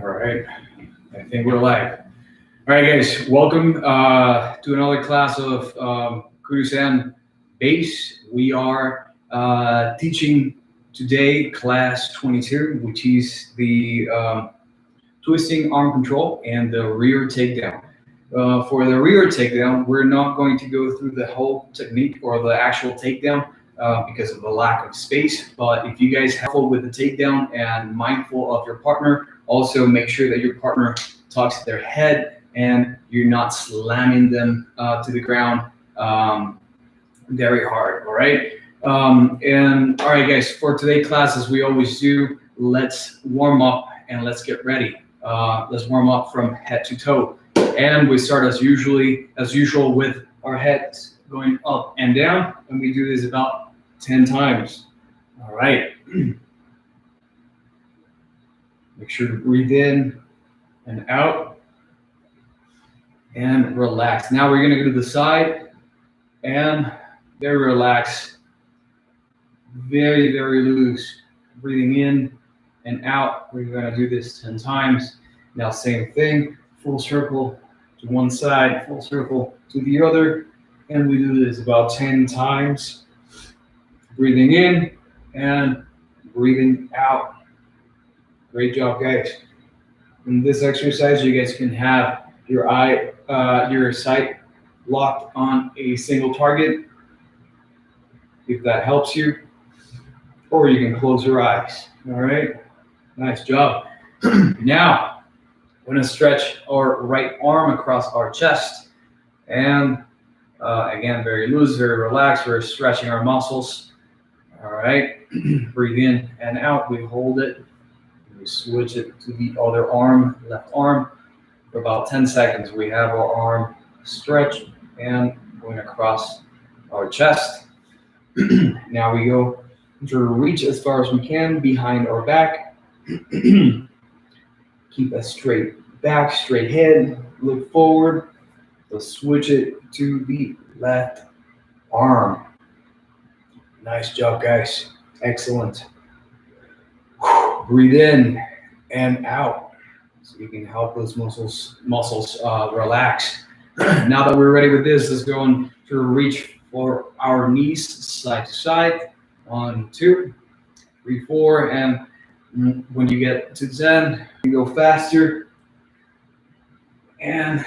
All right, I think we're live. All right, guys, welcome to another class of Kurusan Base. We are teaching today class 22, which is the twisting arm control and the rear takedown. For the rear takedown, we're not going to go through the whole technique or the actual takedown because of the lack of space. But if you guys have trouble with the takedown and mindful of your partner, also make sure that your partner tucks their head and you're not slamming them to the ground very hard. All right. And all right, guys, for today's class, as we always do, let's warm up and let's get ready. Let's warm up from head to toe. And we start as usual with our heads going up and down, and we do this about 10 times. All right. Make sure to breathe in and out and relax. Now we're gonna go to the side and very relaxed, very, very loose. Breathing in and out. We're gonna do this 10 times. Now same thing, full circle to one side, full circle to the other, and we do this about 10 times. Breathing in and breathing out. Great job, guys. In this exercise, you guys can have your sight locked on a single target, if that helps you, or you can close your eyes. All right, nice job. Now, we're gonna stretch our right arm across our chest, and again, very loose, very relaxed. We're stretching our muscles. All right, breathe in and out. We hold it. We switch it to the other arm, left arm, for about 10 seconds. We have our arm stretched and going across our chest. Now we go to reach as far as we can behind our back. Keep a straight back, straight head, look forward. Let's switch it to the left arm. Nice job, guys. Excellent. Breathe in and out so you can help those muscles relax. Now that we're ready with this, let's go on to reach for our knees side to side. 1, 2, 3, 4, and when you get to 10, you go faster and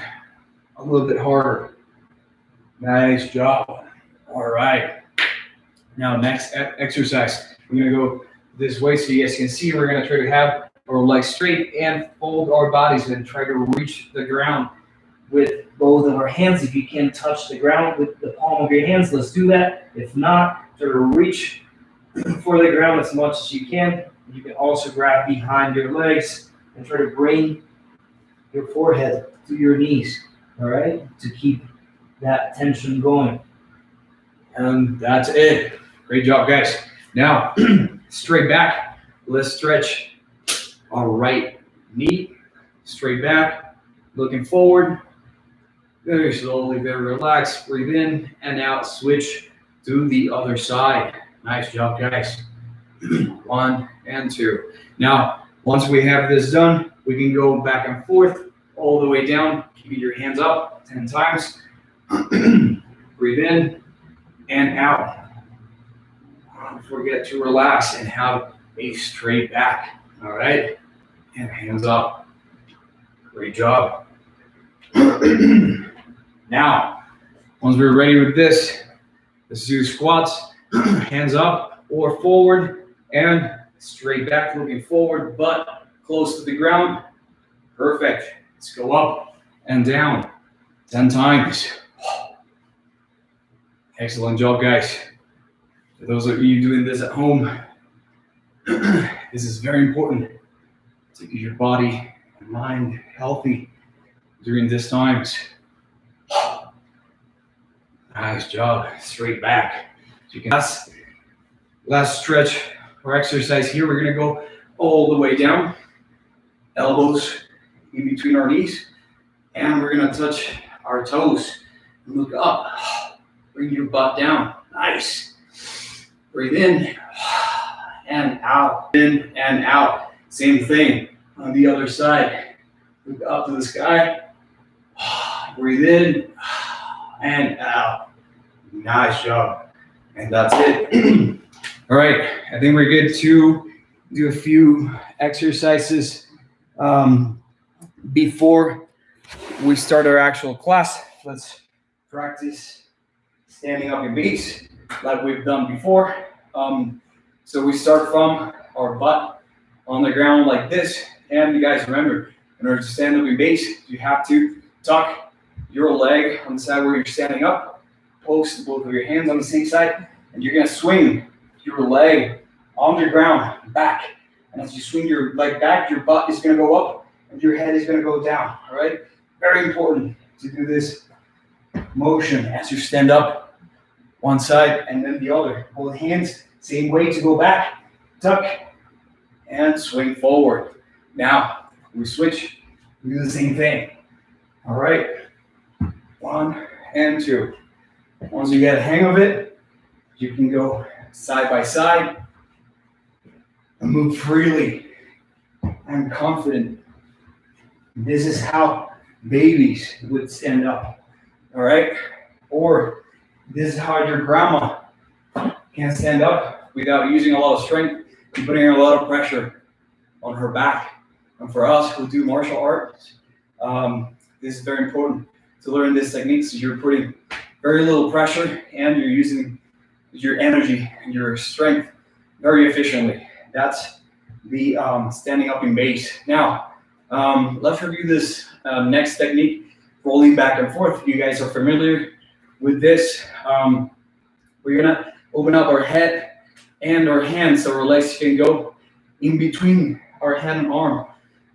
a little bit harder. Nice job. All right. Now, next exercise, we're gonna go this way so you guys can see. We're gonna try to have our legs straight and fold our bodies and try to reach the ground with both of our hands. If you can touch the ground with the palm of your hands, let's do that. If not, try to reach for the ground as much as you can. You can also grab behind your legs and try to bring your forehead to your knees, all right, to keep that tension going. And that's it. Great job, guys. Now, straight back, let's stretch our right knee. Straight back, looking forward. Very slowly, very relaxed. Breathe in and out. Switch to the other side. Nice job, guys. 1 and 2. Now, once we have this done, we can go back and forth all the way down, keeping your hands up 10 times. Breathe in and out. Don't forget to relax and have a straight back. All right, and hands up. Great job. Now, once we're ready with this, let's do squats. Hands up or forward and straight back, looking forward, but close to the ground. Perfect. Let's go up and down 10 times. Excellent job, guys. For those of you doing this at home, this is very important to keep your body and mind healthy during these times. Nice job. Straight back. So you can last stretch or exercise here. We're gonna go all the way down, elbows in between our knees, and we're gonna touch our toes. Look up. Bring your butt down. Nice. Breathe in and out. In and out. Same thing. On the other side, look up to the sky. Breathe in and out. Nice job. And that's it. All right, I think we're good to do a few exercises before we start our actual class. Let's practice standing up your base like we've done before. So we start from our butt on the ground like this. And you guys remember, in order to stand up your base, you have to tuck your leg on the side where you're standing up, post both of your hands on the same side, and you're gonna swing your leg on the ground back. And as you swing your leg back, your butt is gonna go up and your head is gonna go down, all right? Very important to do this motion as you stand up one side and then the other. Both hands, same way to go back, tuck, and swing forward. Now, we switch, we do the same thing, all right? 1 and 2. Once you get a hang of it, you can go side by side and move freely and confident. This is how babies would stand up, all right? Or this is how your grandma can stand up without using a lot of strength and putting a lot of pressure on her back. And for us who do martial arts, this is very important to learn this technique, so you're putting very little pressure and you're using your energy and your strength very efficiently. That's the standing up in base. Now, let's review this next technique, rolling back and forth. You guys are familiar with this. We're gonna open up our head and our hands so our legs can go in between our head and arm.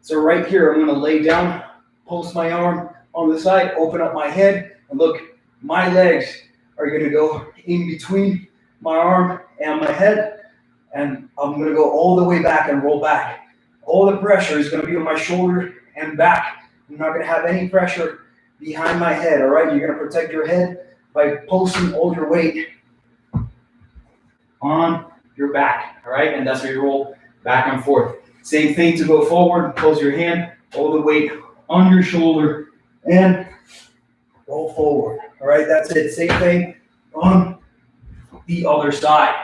So right here, I'm gonna lay down, post my arm on the side, open up my head, and look, my legs are gonna go in between my arm and my head, and I'm gonna go all the way back and roll back. All the pressure is gonna be on my shoulder and back. I'm not gonna have any pressure behind my head, all right? You're gonna protect your head by posting all your weight on your back, all right? And that's where you roll back and forth. Same thing to go forward, close your hand, all the weight on your shoulder, and roll forward. All right, that's it. Same thing on the other side.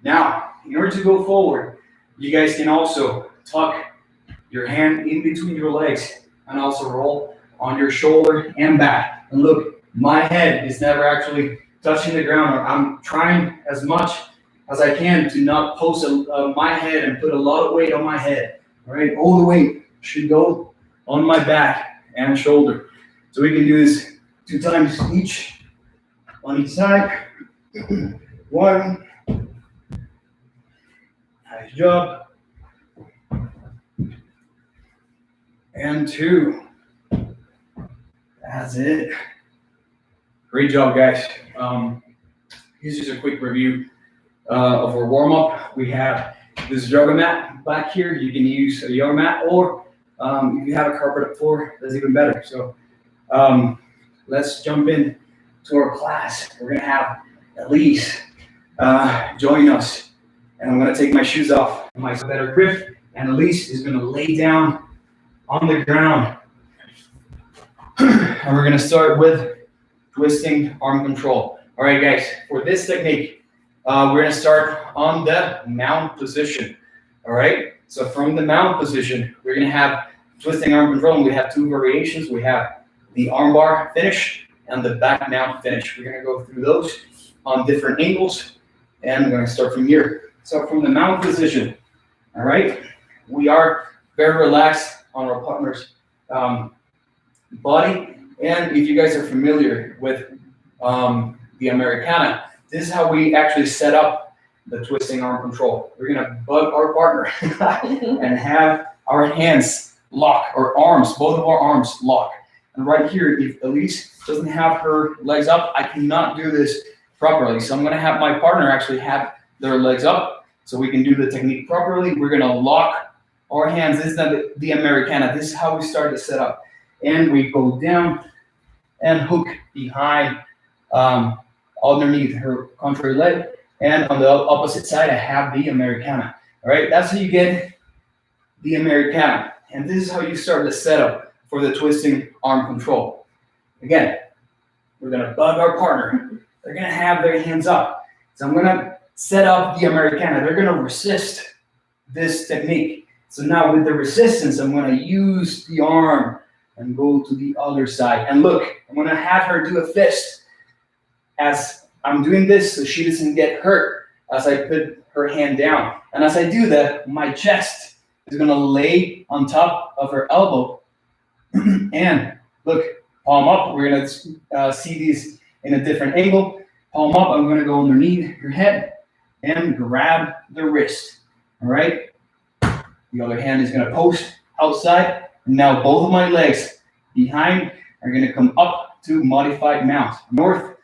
Now, in order to go forward, you guys can also tuck your hand in between your legs and also roll on your shoulder and back. And look, my head is never actually touching the ground. I'm trying as much as I can to not post my head and put a lot of weight on my head. All right, all the weight should go on my back and shoulder. So we can do this 2 times each on each side. 1. Nice job. And 2. That's it. Great job, guys. Here's just a quick review of our warm-up. We have this yoga mat back here. You can use a yoga mat, or if you have a carpet floor, that's even better. So let's jump in to our class. We're gonna have Elise join us, and I'm gonna take my shoes off, my better grip, and Elise is gonna lay down on the ground. And we're gonna start with twisting arm control. All right, guys, for this technique, we're gonna start on the mount position. All right, so from the mount position, we're gonna have twisting arm control, and we have 2 variations. We have the armbar finish and the back mount finish. We're gonna go through those on different angles, and we're gonna start from here. So from the mount position, all right, we are very relaxed on our partner's body. And if you guys are familiar with the Americana, this is how we actually set up the twisting arm control. We're gonna bug our partner and have our hands lock, or arms, both of our arms lock. And right here, if Elise doesn't have her legs up, I cannot do this properly. So I'm gonna have my partner actually have their legs up so we can do the technique properly. We're gonna lock our hands. This is not the Americana. This is how we start the setup. And we go down and hook behind underneath her contrary leg. And on the opposite side, I have the Americana. All right, that's how you get the Americana. And this is how you start the setup for the twisting arm control. Again, we're gonna bug our partner. They're gonna have their hands up. So I'm gonna set up the Americana. They're gonna resist this technique. So now with the resistance, I'm gonna use the arm and go to the other side. And look, I'm gonna have her do a fist as I'm doing this so she doesn't get hurt as I put her hand down. And as I do that, my chest is gonna lay on top of her elbow. And look, palm up, we're gonna see these in a different angle. Palm up, I'm gonna go underneath her head and grab the wrist, all right? The other hand is gonna post outside. And now both of my legs behind are gonna come up to modified mount, north,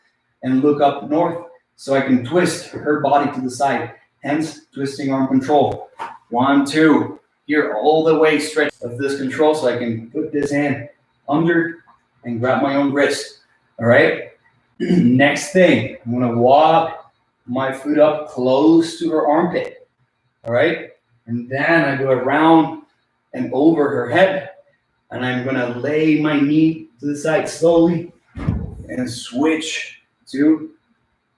and look up north so I can twist her body to the side, hence twisting arm control. 1, 2, here all the way stretch of this control so I can put this hand under and grab my own wrist, all right? Next thing, I'm gonna walk my foot up close to her armpit, all right? And then I go around and over her head, and I'm gonna lay my knee to the side slowly and switch to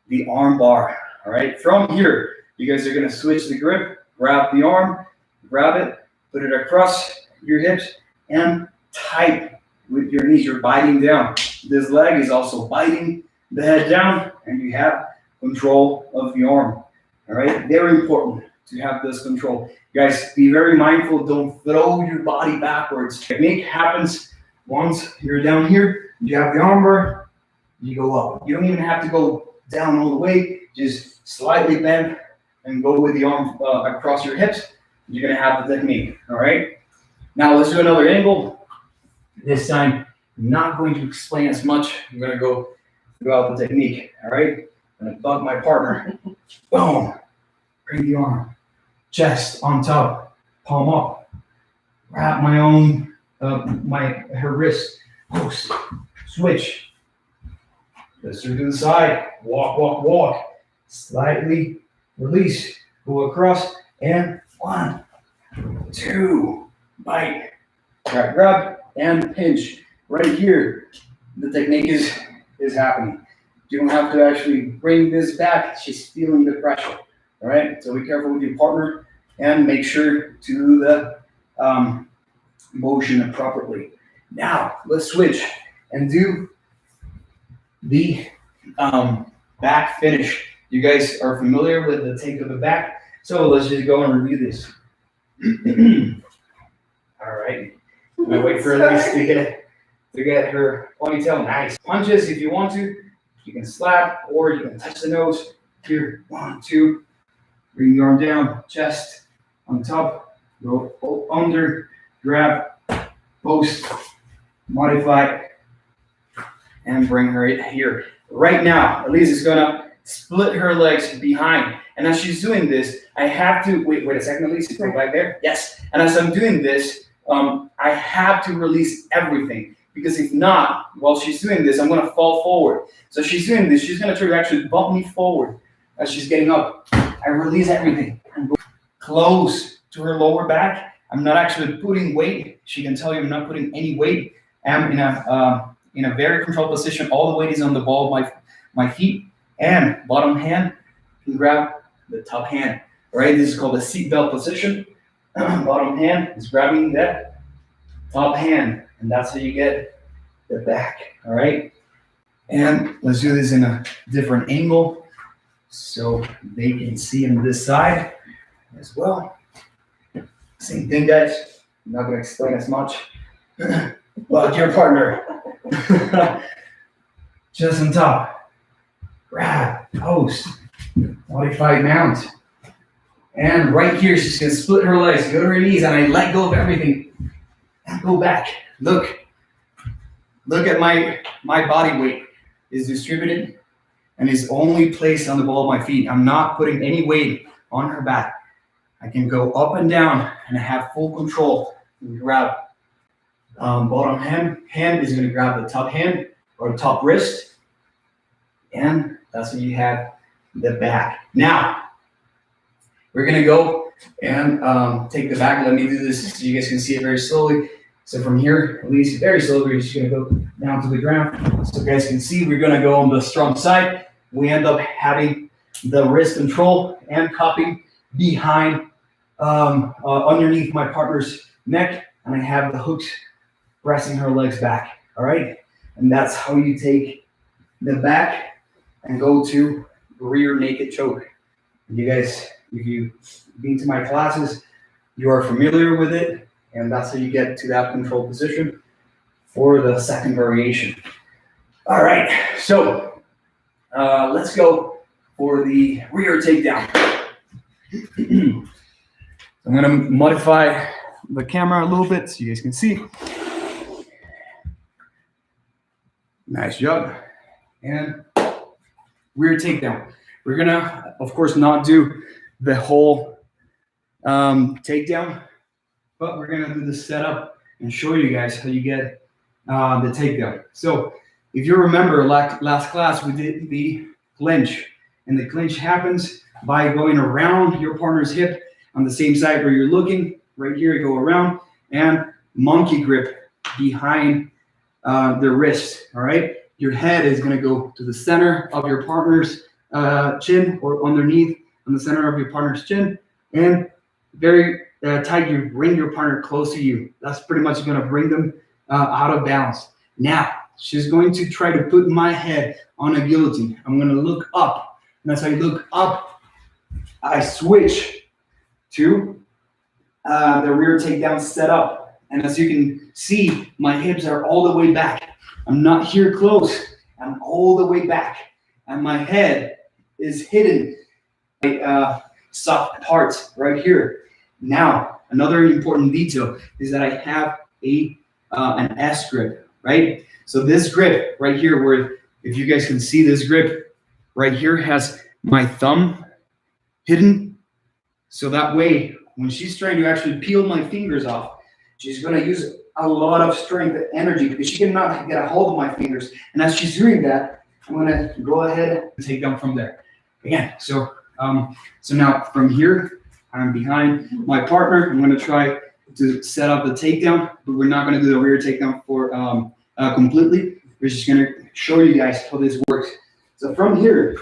the arm bar, all right? From here, you guys are gonna switch the grip, grab the arm, grab it, put it across your hips, and tight with your knees. You're biting down. This leg is also biting the head down, and you have control of the arm, all right? Very important to have this control. Guys, be very mindful. Don't throw your body backwards. Technique happens once you're down here. You have the arm bar, you go up. You don't even have to go down all the way. Just slightly bend and go with the arm across your hips. You're gonna have the technique, all right? Now let's do another angle. This time, I'm not going to explain as much. I'm gonna go throughout the technique, all right? I'm gonna bug my partner. Boom, bring the arm. Chest on top, palm up. Wrap my own, her wrist. Post, switch. Twist her to the side. Walk, walk, walk. Slightly release. Go across and 1, 2, bite. Grab, grab, and pinch. Right here, the technique is happening. You don't have to actually bring this back. She's feeling the pressure. All right, so be careful with your partner and make sure to do the motion appropriately. Now, let's switch and do the back finish. You guys are familiar with the take of the back, so let's just go and review this. All right, I'm gonna wait for Elise to get her ponytail. Nice. Punches if you want to. You can slap or you can touch the nose. Here, 1, 2. Bring the arm down, chest on top, go under, grab, post, modify, and bring her here. Right now, Elise is gonna split her legs behind. And as she's doing this, I have to, wait a second, Elise, go back there. Yes, and as I'm doing this, I have to release everything. Because if not, while she's doing this, I'm gonna fall forward. So she's doing this, she's gonna try to actually bump me forward as she's getting up. I release everything and go close to her lower back. I'm not actually putting weight. She can tell you I'm not putting any weight. I'm in a very controlled position. All the weight is on the ball of my feet, and bottom hand can grab the top hand. All right, this is called the seatbelt position. Bottom hand is grabbing that top hand, and that's how you get the back. All right, and let's do this in a different angle so they can see on this side as well. Same thing, guys. I'm not going to explain as much. But your partner. Just on top. Grab, post, modified mount. And right here, she's going to split her legs, go to her knees, and I let go of everything. And go back. Look at my body weight is distributed and is only placed on the ball of my feet. I'm not putting any weight on her back. I can go up and down and I have full control. Grab bottom hand is going to grab the top hand or top wrist, and that's when you have the back. Now we're going to go and take the back. Let me do this so you guys can see it very slowly. So from here, at least very slowly, we're just gonna go down to the ground. So you guys can see we're gonna go on the strong side. We end up having the wrist control and cupping behind, underneath my partner's neck, and I have the hooks pressing her legs back, all right? And that's how you take the back and go to rear naked choke. You guys, if you've been to my classes, you are familiar with it, and that's how you get to that control position for the second variation. All right, so let's go for the rear takedown. I'm gonna modify the camera a little bit so you guys can see. Nice job. And rear takedown. We're gonna, of course, not do the whole takedown, but we're gonna do the setup and show you guys how you get the takedown. So if you remember last class, we did the clinch, and the clinch happens by going around your partner's hip on the same side where you're looking. Right here, you go around and monkey grip behind the wrist, all right? Your head is gonna go to the center of your partner's chin, or underneath on the center of your partner's chin, and very tight, you bring your partner close to you. That's pretty much gonna bring them out of balance. Now, she's going to try to put my head on a guillotine. I'm gonna look up, and as I look up, I switch to the rear takedown setup. And as you can see, my hips are all the way back. I'm not here close, I'm all the way back. And my head is hidden by soft parts right here. Now, another important detail is that I have an S grip, right? So this grip right here, where if you guys can see this grip right here, has my thumb hidden. So that way, when she's trying to actually peel my fingers off, she's gonna use a lot of strength and energy because she cannot get a hold of my fingers. And as she's doing that, I'm gonna go ahead and take them from there. Again, so now from here, I'm behind my partner. I'm gonna try to set up the takedown, but we're not gonna do the rear takedown for completely. We're just gonna show you guys how this works. So from here,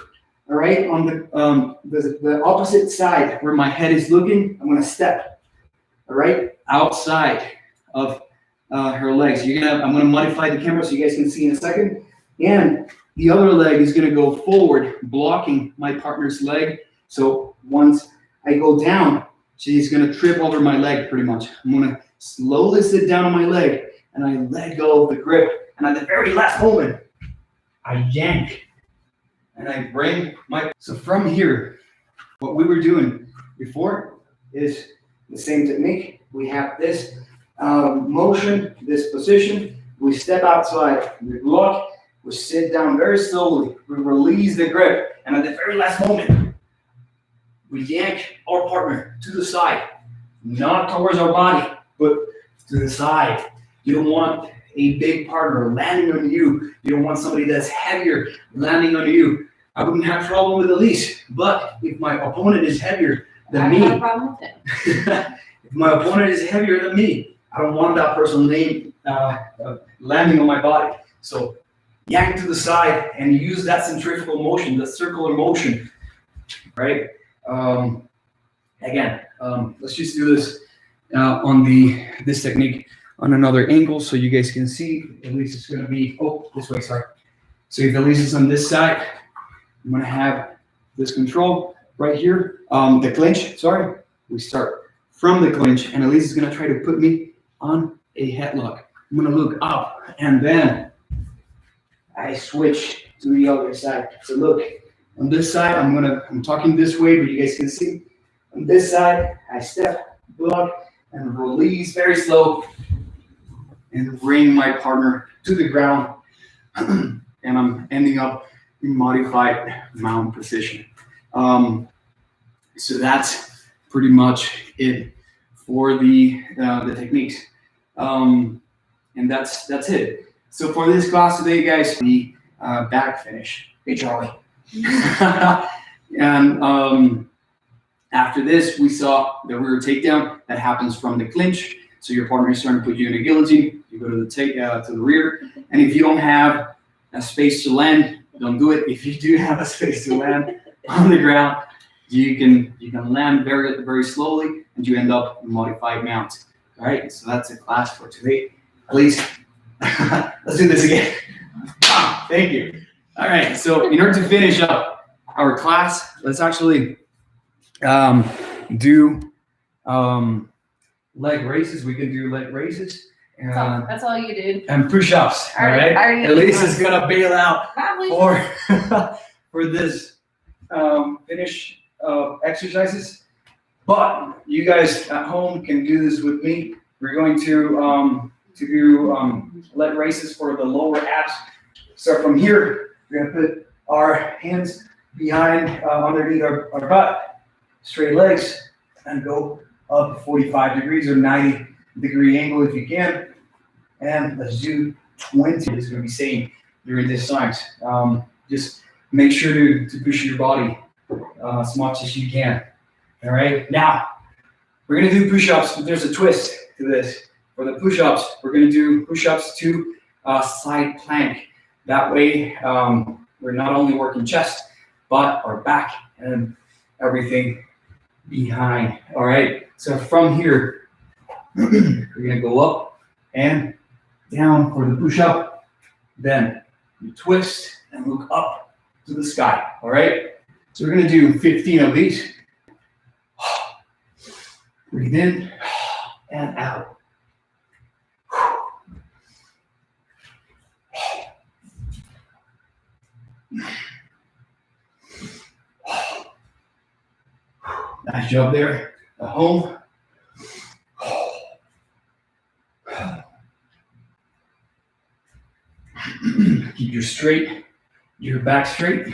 all right, on the opposite side where my head is looking, I'm gonna step, all right, outside of her legs. I'm gonna modify the camera so you guys can see in a second. And the other leg is gonna go forward, blocking my partner's leg. So once I go down, she's gonna trip over my leg pretty much. I'm gonna slowly sit down on my leg, and I let go of the grip. And at the very last moment, I yank, and I bring my, so from here, what we were doing before is the same technique. We have this motion, this position, we step outside, we block, we sit down very slowly, we release the grip, and at the very last moment, we yank our partner to the side, not towards our body, but to the side. You don't want a big partner landing on you. You don't want somebody that's heavier landing on you. I wouldn't have a problem with Elise, but if my opponent is heavier than me, I have a problem with it. if my opponent is heavier than me, I don't want that person landing on my body. So yank to the side and use that centrifugal motion, the circular motion, right? Again, let's just do this on this technique on another angle so you guys can see. At least it's gonna be, this way, sorry. So if Elise is on this side, I'm gonna have this control right here, the clinch, sorry. We start from the clinch, and Elise is gonna try to put me on a headlock. I'm gonna look up, and then I switch to the other side. So look, on this side, I'm talking this way, but you guys can see. On this side, I step, block, and release very slow, and bring my partner to the ground, and I'm ending up in modified mount position. So that's pretty much it for the techniques, and that's it. So for this class today, guys, the back finish. Hey, Charlie. And After this, we saw the rear takedown that happens from the clinch. So your partner is trying to put you in a guillotine. You go to the rear, and if you don't have a space to land, don't do it. If you do have a space to land on the ground, you can land very slowly, and you end up in modified mount. All right, so that's a class for today. At least, let's do this again. Thank you. All right, so in order to finish up our class, let's actually do leg raises. We can do leg raises. That's all you did. And push-ups. All right. At least it's gonna bail out for this finish exercises. But you guys at home can do this with me. We're going to do leg raises for the lower abs. So from here, we're gonna put our hands behind underneath our butt, straight legs, and go up 45 degrees or 90-degree angle if you can. And let's do 20. It's gonna be same during this times. Just make sure to push your body as much as you can. All right, now we're gonna do push-ups, but there's a twist to this. For the push-ups, we're gonna do push-ups to side plank. That way, we're not only working chest, but our back and everything behind. All right, so from here, we're gonna go up and down for the push-up. Then you twist and look up to the sky. All right, so we're gonna do 15 of these. Breathe in and out. Nice job there at home. Keep your back straight.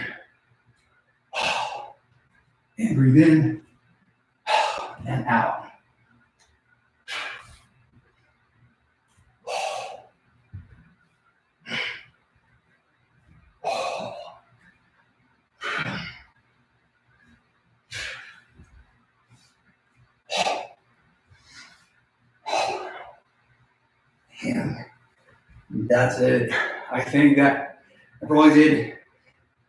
And breathe in and out. And that's it. I think that I probably did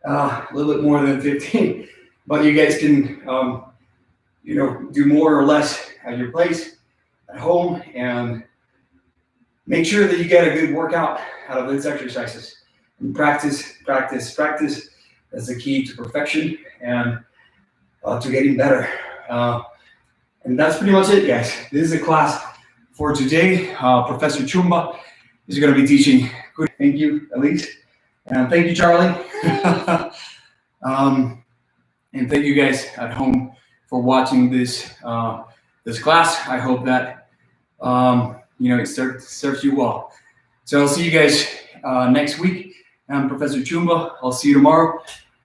a little bit more than 15, but you guys can, do more or less at your place, at home, and make sure that you get a good workout out of these exercises. And practice. That's the key to perfection and to getting better. And that's pretty much it, guys. This is a class for today. Professor Chumba is going to be teaching. Thank you, Elise. And thank you, Charlie. And thank you guys at home for watching this class. I hope that it serves you well. So I'll see you guys next week. I'm Professor Chumba. I'll see you tomorrow.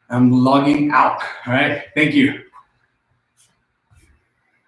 I'm logging out. All right. Thank you.